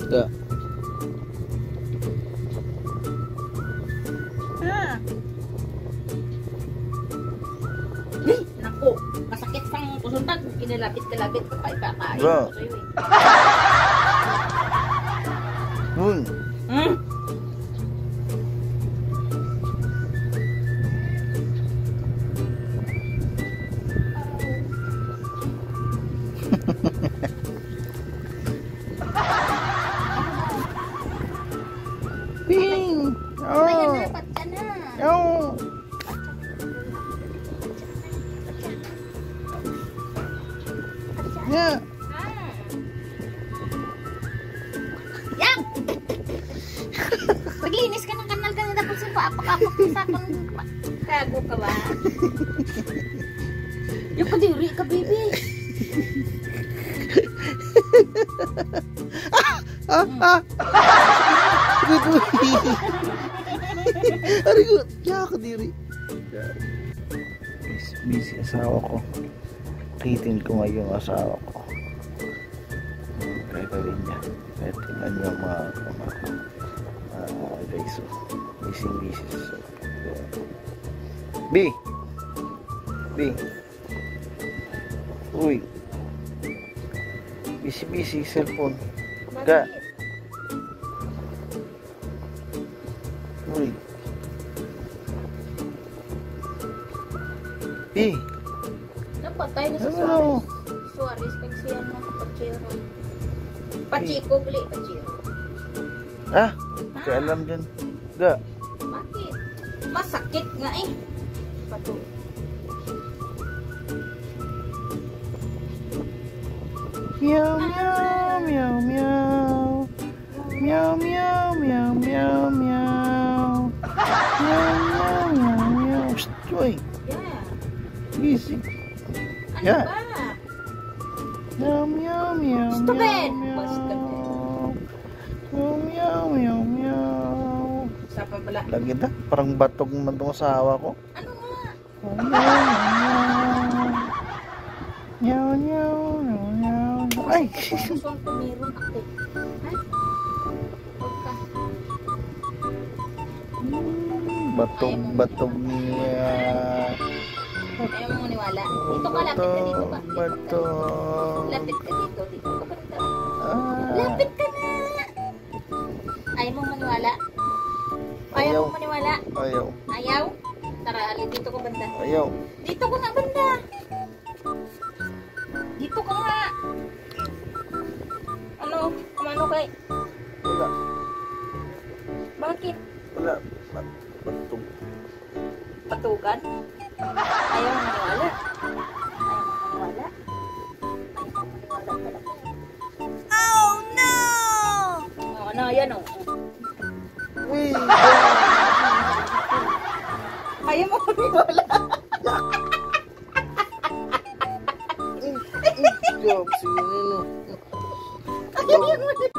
Da. Naku, masakit sang pusuntan. Kinalapit-kalapit ka pa ipakain Bro. ko sa'yo eh. Ping! Ayan na, patsa na. Oh! Yeah! Yan! Maglinis ka ng kanal kanina po sa paapak-apak sa akong kago ka ba? Yung kadiri ka, baby. Ari ko, kaya ka diri. Busy asawa ko. Kitin ko ngayon asawa ko. Kaya gawin niya. Kaya tingnan niyo mga guys. Busy. B! Uy! Busy cellphone. Ga! Uy! B! Napatay na sa Ano? Suarez kag siya mo Pachero. Pachiko gali, Pachero. Ah! Kaya alam dyan. Ga! Bakit? Masakit nga eh. Pato. Meow meow meow meow. Meow meow meow meow meow. Meow meow meow meow. Shh, Joy. Yeah. Busy. Ano Yeah. ba? Meow meow meow Gusto meow Ben. meow. Basta Meow meow meow meow. Sa pa pala. Lagi na, parang batog naman itong asawa ko. Ano nga? Meow meow meow meow. Ay! Gusto ko meron ako. Ha? Huwag ka. Batog niya. Ayaw mo maniwala. Dito ka, lapit ka dito ba? Batog. Lapit ka dito. Dito ka banda. Ah. Lapit ka na. Ayaw mo maniwala. Ayaw mo maniwala. Ayaw. Ayaw? Tara, ali, dito ko banda. Ayaw. Dito ko nga banda. Dito ka nga. Ano? Kumano kay? Wala. Bakit? Wala. Batog. Patugan? Ayaw mo maniwala. Ayaw mo maniwala. Ayaw mo maniwala talaga. Oh no! Oh, ano, yan oh. Uy! Ayaw mo maniwala. Job, sige nino. Ayaw mo maniwala.